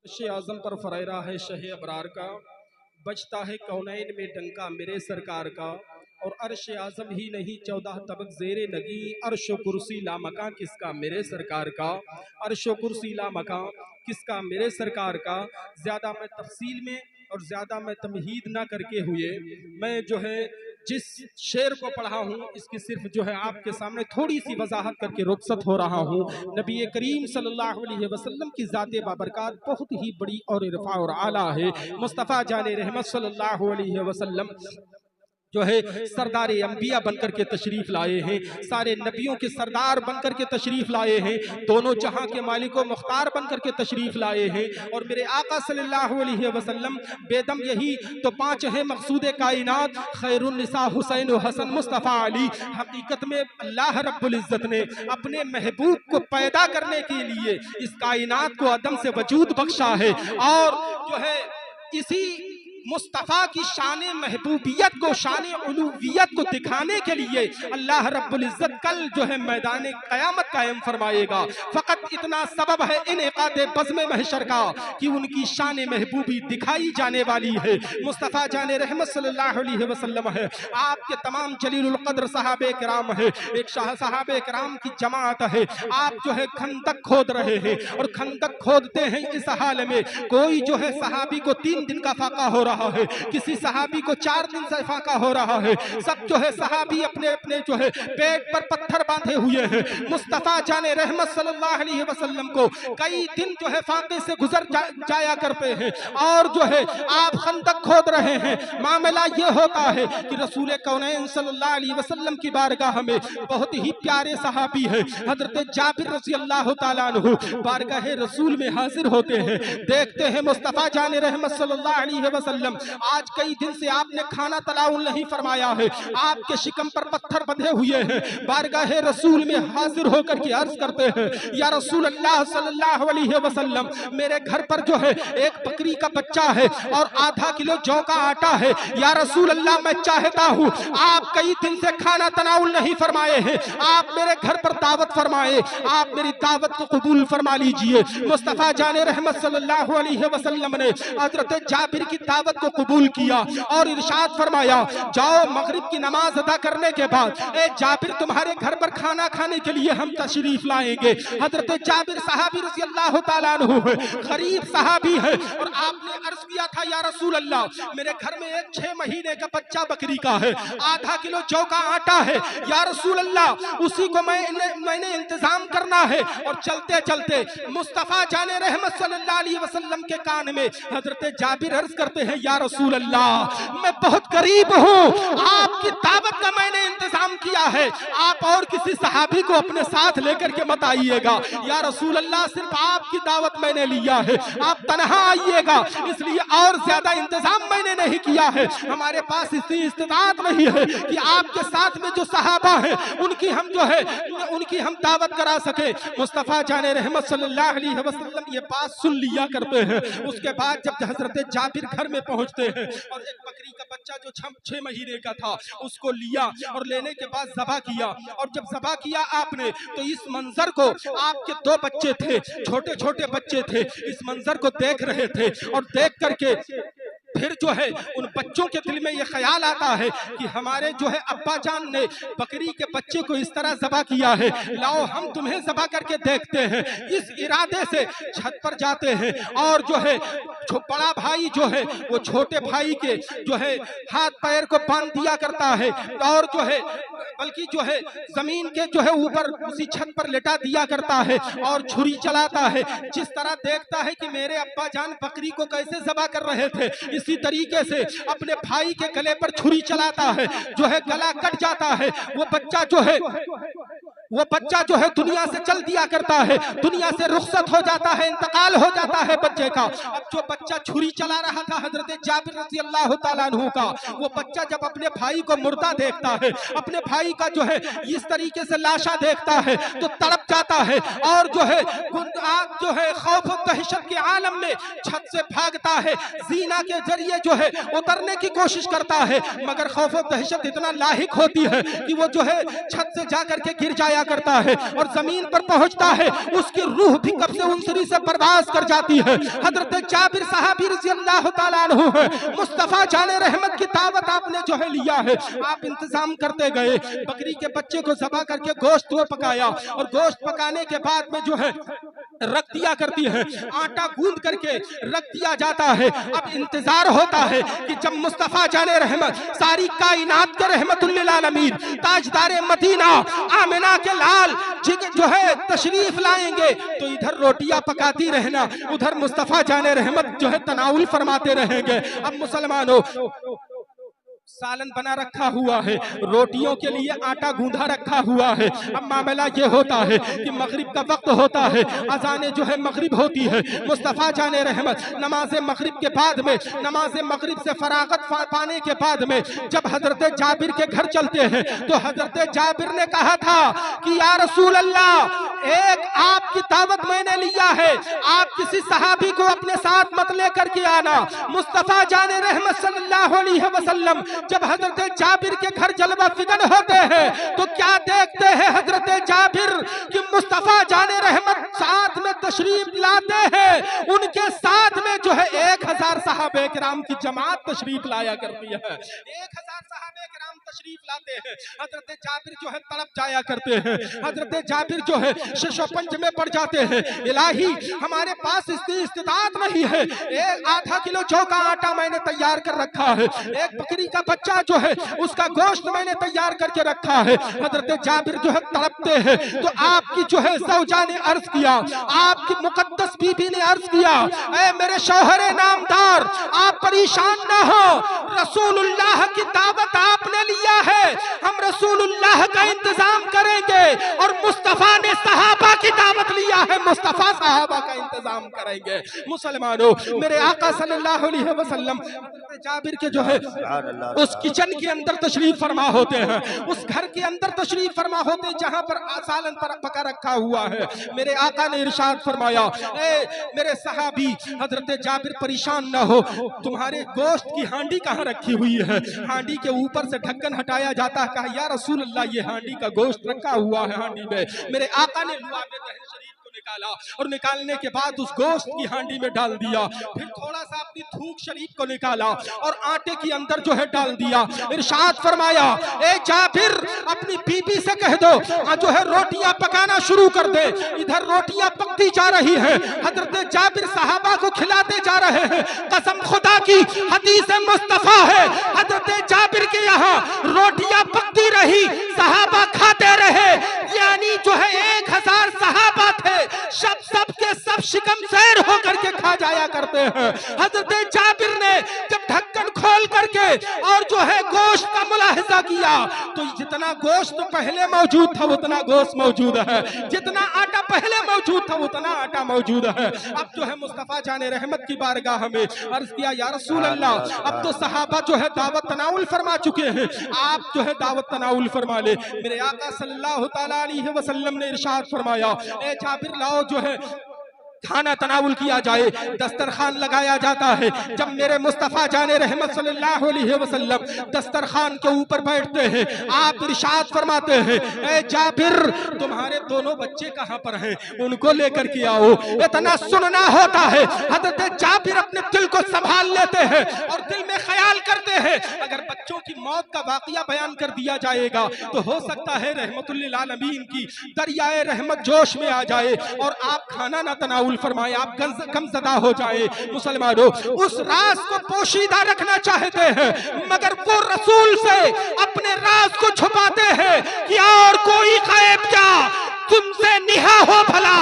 अर्श आज़म पर फरेरा है शह अबरार का, बजता है कौनैन में डंका मेरे सरकार का। और अर्श आज़म ही नहीं 14 तबक ज़ेरे नगी, अर्श कुर्सी लामका किसका मेरे सरकार का। अर्श कुर्सी लामका किसका मेरे सरकार का। ज़्यादा मैं तफसील में और ज़्यादा मैं तमहीद ना करके हुए मैं जो है जिस शेर को पढ़ा हूँ इसकी सिर्फ जो है आपके सामने थोड़ी सी वजाहत करके रुखसत हो रहा हूँ। नबी करीम सल्लल्लाहु अलैहि वसल्लम की ज़ाते बाबरकात बहुत ही बड़ी और इरफा और आला है। मुस्तफ़ा जाने रहमत सल्लल्लाहु अलैहि वसल्लम जो है सरदार अंबिया बनकर के तशरीफ लाए हैं, सारे नबियों के सरदार बनकर के तशरीफ लाए हैं, दोनों जहां के मालिक व मुख्तार बनकर के तशरीफ लाए हैं। और मेरे आका सल्लल्लाहु अलैहि वसल्लम बेदम यही तो पांच है मकसूद कायनात, खैरुन निसा हुसैन हसन मुस्तफ़ा अली। हकीकत में अल्लाह रब्बुल इज़्ज़त ने अपने महबूब को पैदा करने के लिए इस कायनात को अदम से वजूद बख्शा है। और जो है इसी मुस्तफ़ा की शान महबूबियत को, शान उलूहियत को दिखाने के लिए अल्लाह रब्बुल इज़्ज़त कल जो है मैदान क़यामत कायम फरमाएगा। फ़कत इतना सबब है इनेक़ाद बज़्म महशर का कि उनकी शान महबूबी दिखाई जाने वाली है। मुस्तफ़ा जाने रहमत सल्लल्लाहु अलैहि वसल्लम है, आपके तमाम जलीलुल क़द्र सहाबे किराम है, एक सहाबे किराम की जमात है। आप जो है खंदक खोद रहे हैं और खंदक खोदते हैं इस हाल में कोई जो है सहाबी को 3 दिन का फाका हो रहा है, किसी सहाबी को 4 दिन से फाका हो रहा है। सब जो है सहाबी अपने अपने जो है पेट पर पत्थर बांधे हुए हैं। मुस्तफ़ा जाने रहमत सल्लल्लाहु अलैहि वसल्लम को कई दिन जो है फाके से गुजर जाया करते हैं और जो है आप खंदक खोद रहे हैं। मामला ये होता है कि रसूल कौनैन सल्लल्लाहु अलैहि वसल्लम की बारगाह में बहुत ही प्यारे सहाबी है हजरत जाबिर रज़ी अल्लाह तआला अन्हु बारगाह रसूल में हाजिर होते हैं। देखते हैं मुस्तफ़ा जाने रहमत सल्लल्लाहु अलैहि वसल्लम आज कई दिन से आपने खाना तनाउल नहीं फरमाया है, आपके शिकम पर पत्थर बंधे हुए हैं। बारगाह रसूल में हाजिर होकर के अर्ज करते हैं, या रसूल अल्लाह सल्लल्लाहु अलैहि वसल्लम, मेरे घर पर जो है एक बकरी का बच्चा है और आधा किलो जौ का आटा है। या रसूल अल्लाह, मैं चाहता हूँ आप कई दिन से खाना तनाउल नहीं फरमाए हैं, आप मेरे घर पर दावत फरमाए, आप मेरी दावत को कबूल फरमा लीजिए। मुस्तफ़ा जाने रहमत सल्लल्लाहु अलैहि वसल्लम ने हजरत जाबिर की दावत को कबूल किया और इरशाद फरमाया, जाओ मगरिब की नमाज अदा करने के बाद ए जाबिर तुम्हारे घर पर खाना खाने के लिए हम तशरीफ लाएंगे। हजरत जाबिर सहाबी रज़ी अल्लाह तआला अन्हु है, गरीब सहाबी है और आपने अर्ज किया था, या रसूल अल्लाह, मेरे घर में एक 6 महीने का बच्चा बकरी का है, आधा किलो जौ का आटा है। या रसूल अल्लाह, उसी को मैंने इंतजाम करना है। और चलते चलते मुस्तफ़ा जाने रहमत सल्लल्लाहु अलैहि वसल्लम के कान में हजरत जाबिर अर्ज करते हैं, या रसूल अल्लाह, मैं बहुत गरीब हूँ, आपकी दावत का मैंने इंतजाम किया है, आप और किसी सहाबी को अपने साथ लेकर के मत आइएगा। या रसूल अल्लाह, सिर्फ आपकी दावत मैंने लिया है, आप तनहा आइएगा, इसलिए और ज्यादा इंतजाम मैंने नहीं किया है। हमारे पास इतनी इस्तिताअत नहीं है कि आपके साथ में जो सहाबा है उनकी हम दावत करा सके। मुस्तफ़ा जाने रहमत सल्लल्लाहु अलैहि वसल्लम ये बात सुन लिया करते हैं। उसके बाद जब हजरत जाबिर घर में पहुंचते हैं और एक बकरी का बच्चा जो 6 महीने का था उसको लिया और लेने के बाद ज़बह किया। और जब ज़बह किया आपने तो इस मंजर को, आपके 2 बच्चे थे, छोटे छोटे बच्चे थे, इस मंजर को देख रहे थे और देख करके फिर जो है उन बच्चों के दिल में ये ख्याल आता है कि हमारे जो है अब्बा जान ने बकरी के बच्चे को इस तरह ज़बह किया है, लाओ हम तुम्हें ज़बह करके देखते हैं। इस इरादे से छत पर जाते हैं और जो है बड़ा भाई जो है वो छोटे भाई के जो है हाथ पैर को बांध दिया करता है और जो है बल्कि जो है जमीन के जो है ऊपर उसी छत पर लेटा दिया करता है और छुरी चलाता है। जिस तरह देखता है कि मेरे अब्बा जान बकरी को कैसे ज़बह कर रहे थे, इसी तरीके से अपने भाई के गले पर छुरी चलाता है, जो है गला कट जाता है। वो बच्चा जो है दुनिया से चल दिया करता है, दुनिया से रुखसत हो जाता है, इंतकाल हो जाता है बच्चे का। अब जो बच्चा छुरी चला रहा था हजरत जाबिर रज़ी अल्लाह तआला अन्हु का, वो बच्चा जब अपने भाई को मुर्दा देखता है, अपने भाई का जो है इस तरीके से लाशा देखता है तो तड़प जाता है और जो है खौफ और दहशत के आलम में छत से भागता है, जीना के जरिए जो है उतरने की कोशिश करता है, मगर खौफ और दहशत इतना लाहिक होती है कि वो जो है छत से जा करके गिर जाया जाया करता है और जमीन पर पहुंचता है, उसकी रूह भी कब्ज़े उनसरी से बर्दाश्त कर जाती है। हजरत जाबिर साहबी रज़ी अल्लाह तआला अन्हु है, मुस्तफ़ा जाने रहमत की दावत आपने जो है लिया है, आप इंतजाम करते गए, बकरी के बच्चे को ज़बा करके गोश्त को पकाया और गोश्त पकाने के बाद में जो है रख दिया करती है, आटा गूंद करके रख दिया जाता है। अब इंतजार होता है कि जब मुस्तफ़ा जाने रहमत सारी कायनात के रहमतुल लिल आलमीन ताजदारे मदीना आमिना के लाल जो है तशरीफ लाएंगे, तो इधर रोटियां पकाती रहना, उधर मुस्तफ़ा जाने रहमत जो है तनाउल फरमाते रहेंगे। अब मुसलमानों, सालन बना रखा हुआ है, रोटियों के लिए आटा गूंधा रखा हुआ है। अब मामला ये होता है कि मगरिब का वक्त होता है, अजाने जो है मगरिब होती है। मुस्तफ़ा जाने रहमत नमाज मगरिब के बाद में, नमाज मगरिब से फरागत पाने के बाद में जब हजरत जाबिर के घर चलते हैं, तो हजरत जाबिर ने कहा था कि या रसूल अल्लाह, एक आपकी दावत मैंने लिया है, आप किसी सहाबी को अपने साथ मत लेकर के आना। मुस्तफ़ा जाने रहमत सल्लल्लाहु अलैहि वसल्लम जब हजरत जाबिर के घर जलवा फिगन होते हैं, तो क्या देखते हैं हजरत जाबिर कि मुस्तफ़ा जाने रहमत साथ में तशरीफ लाते हैं, उनके साथ में जो है 1000 सहाबे किराम की जमात तशरीफ लाया करती है। 1000 सहाबे किराम तशरीफ लाते हैं। हजरत जाबिर जो है तड़प जाया करते हैं, हजरत जाबिर जो है शिशोपंज में पड़ जाते हैं, इलाही हमारे पास इस्तिताअत नहीं है, एक आधा किलो जौ का आटा मैंने तैयार कर रखा है, एक बकरी का बच्चा जो है उसका गोश्त मैंने तैयार करके रखा है। हजरत जाबिर जो है तड़पते हैं, तो आपकी जो है ज़ौजा ने अर्ज किया, आपकी मुकद्दस बीबी ने अर्ज किया, ऐ मेरे शौहरे नामदार, आप परेशान ना हो, रसूलुल्लाह की दावत आपने लिया है, हम रसूलुल्लाह का इंतजाम करेंगे। और मुस्तफ़ा ने सहाबा की दावत लिया है, मुस्तफ़ा सहाबा का इंतजाम करेंगे। मुसलमानों, मेरे आका सल्लल्लाहु अलैहि वसल्लम जाबिर के जो है उस किचन के अंदर तशरीफ फरमा होते हैं, उस घर के अंदर तशरीफ फरमा होते हैं जहां पर सालन पर पका रखा हुआ है। मेरे आका ने इरशाद फरमाया, ए मेरे सहाबी हजरत जाबिर परेशान ना हो, तुम्हारे गोश्त की हांडी कहाँ रखी हुई है? हांडी के ऊपर से ढक्कन हटाया जाता है, कहा या रसूल अल्लाह, ये हांडी का गोश्त रखा हुआ है हांडी में। मेरे आका ने लुआबे दहन शरीफ निकाला और निकालने के बाद उस गोश्त की हांडी में डाल दिया, फिर थोड़ा सा अपनी थूक शरीफ को निकाला और आटे के अंदर जो है डाल दिया। इरशाद फरमाया, ए जाबिर, अपनी बीबी से कह दो जो है रोटियां पकाना शुरू कर दे। इधर रोटियां पकती जा रही है, हजरत जाबिर सहाबा को खिलाते जा रहे हैं। कसम खुदा की हदीस मुस्तफा है, हजरत जाबिर के यहाँ रोटियां पकती रही, सहाबा खाते रहे, यानी जो है 1000 सहाबा थे, सब के सब शिकम सैर होकर के खा जाया करते हैं। हजरत जाबिर ने जब ढक्कन खोल करके और जो है गोश्त का मुलाहिजा किया, तो जितना गोश्त पहले मौजूद था उतना गोश्त मौजूद है, जितना आटा पहले मौजूद था उतना आटा मौजूद है। अब जो है मुस्तफा जाने रहमत की बारगाह में अर्ज किया, या रसूल अल्लाह, अब तो सहाबा जो है दावत तनाउल फरमा चुके हैं, आप जो है दावत तनाउल फरमा ले। मेरे आका सल्लल्लाहु तआला अलैहि वसल्लम ने इरशाद फरमाया, ए जाबिर लाओ जो है खाना तनावुल किया जाए, दस्तरखान लगाया जाता है। जब मेरे मुस्तफ़ा जाने रहमत सल्लल्लाहु अलैहि वसल्लम दस्तरखान के ऊपर बैठते हैं, आप इरशाद फरमाते हैं, ए जाबिर, तुम्हारे दोनों बच्चे कहाँ पर हैं? उनको लेकर के आओ। इतना सुनना होता है, हज़रत जाबिर अपने दिल को संभाल लेते हैं और दिल में ख्याल करते हैं, अगर बच्चों की मौत का वाक़या बयान कर दिया जाएगा तो हो सकता है रहमतुल लिल आलमीन की दरियाए रहमत जोश में आ जाए और आप खाना ना तनाउल फरमाए, आप गमज़दा हो जाए। मुसलमानों, उस राज को पोशीदा रखना चाहते हैं, मगर वो रसूल से अपने राज को छुपाते हैं कि और कोई गायब क्या तुमसे निहा हो भला,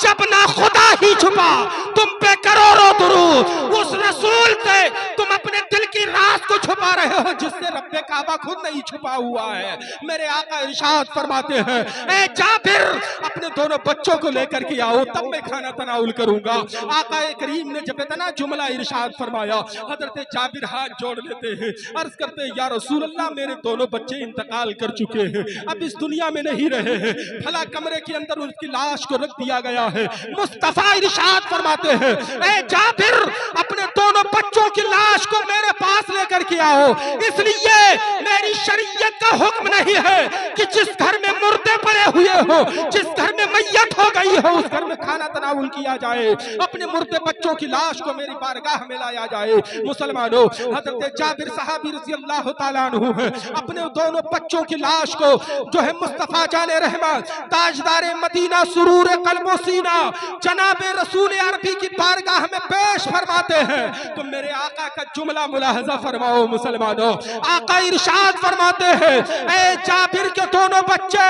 जब ना खुदा ही छुपा तुम पे करोड़ों दुरूद। उस रसूल से तुम अपने दिल की राज को छुपा रहे हो जिससे रब्बे काबा खुद नहीं छुपा हुआ है। मेरे आका इरशाद फरमाते हैं, ए जाबिर, अपने दोनों बच्चों को लेकर के आओ, तब मैं खाना तनाउल करूंगा। आका करीम ने जब इतना जुमला इरशाद फरमाया, हजरत जाबिर हाथ जोड़ लेते हैं, अर्ज करते हैं, या रसूल अल्लाह, मेरे दोनों बच्चे इंतकाल कर चुके हैं, अब इस दुनिया में नहीं रहे हैं, भला कमरे के अंदर उसकी लाश को रख दिया गया है। मुस्तफा इरशाद फरमाते हैं, ए जाबिर, अपने दोनों बच्चों की लाश को मेरे पास लेकर के आओ। इसलिए मेरी शरीयत का हुक्म नहीं है कि जिस घर में मुर्दे पड़े हुए हो, जिस घर में मैयत हो गई हो, उस घर में खाना तनावुल किया जाए, अपने मुर्दे बच्चों की लाश को मेरी बारगाह में लाया जाए। मुसलमानों, हजरत जाबिर सहाबी रज़ी अल्लाह तआला अन्हु अपने दोनों बच्चों की लाश को जो है मुस्तफा जाने रहमत ताजदार मदीना सुरूर कल्बो सीना जनाबे रसूल अरबी की बारगाह में पेश फरमाते हैं। तो मेरे आका का जुमला मुलाहजा फरमाओ मुसलमानों। आका इरशाद फरमाते हैं, ए जाबिर के दोनों बच्चे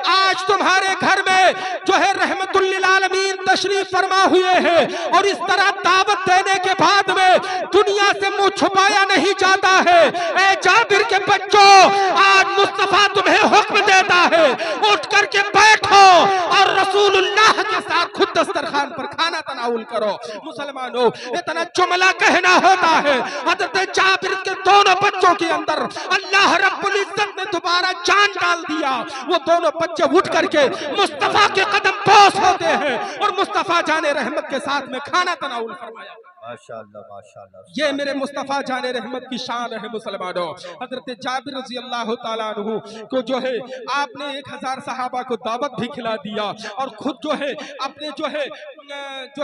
आज तुम्हारे घर में जो है रहमतुल लिल आलमीन तशरीफ फरमा हुए हैं, और इस तरह दावत देने के बाद में दुनिया से मुंह छुपाया नहीं जाता है। ए जाबिर के बच्चों, आज मुस्तफा तुम्हें हुक्म देता है, उठ करके बैठो और रसूलुल्लाह के साथ खुद दस्तरखान पर खाना तनाउल करो। मुसलमानों, इतना जुमला कहना होता है। हजरत जाबिर के दोनों बच्चों के अंदर अल्लाह रब्बुल इज्जत ने दोबारा जान डाल दिया। वो दोनों बच्चे उठ करके मुस्तफा के कदम पोस होते हैं और मुस्तफा जाने रहमत के साथ में खाना तनाउल फरमाया। माशाअल्लाह माशाअल्लाह, ये मेरे मुस्तफा जाने रहमत की शान है मुसलमानों। हजरत जाबिर रज़ी अल्लाह तआला अन्हु को जो है आपने 1000 सहाबा को दावत भी खिला दिया, और खुद जो है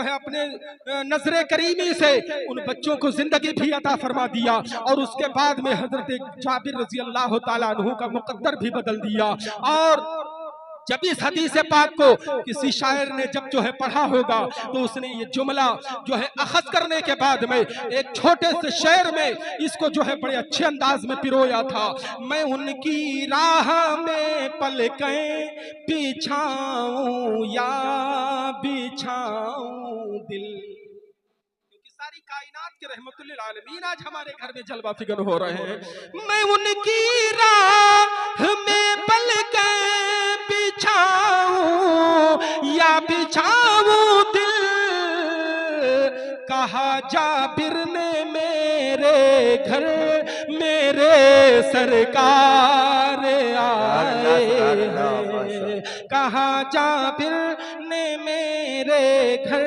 अपने नजरे करीमी से उन बच्चों को जिंदगी भी अता फरमा दिया, और उसके बाद में हजरत जाबिर रज़ी अल्लाह तआला अन्हु का मुकद्दर भी बदल दिया। और जब इस हदीस पाक को किसी शायर ने जब जो है पढ़ा होगा, तो उसने ये जुमला जो है अखज़ करने के बाद में एक छोटे से शेर में इसको जो है बड़े अच्छे अंदाज में पिरोया था। मैं उनकी राह में पलकें बिछाऊं या बिछाऊं दिल, क्योंकि सारी कायनात के रहमतुल लिल आलमीन आज हमारे घर में जलवा फिगर हो रहे हैं। मैं उनकी राह में पलकें बिछाऊं या बिछाऊं दिल, कहा जाबिर ने मेरे घर मेरे सरकार आए हैं, कहा जाबिर ने मेरे घर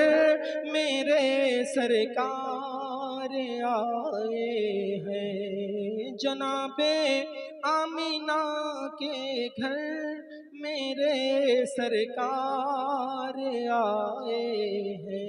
मेरे सरकार आए हैं, जनाबे आमीना के घर मेरे सरकार आए हैं।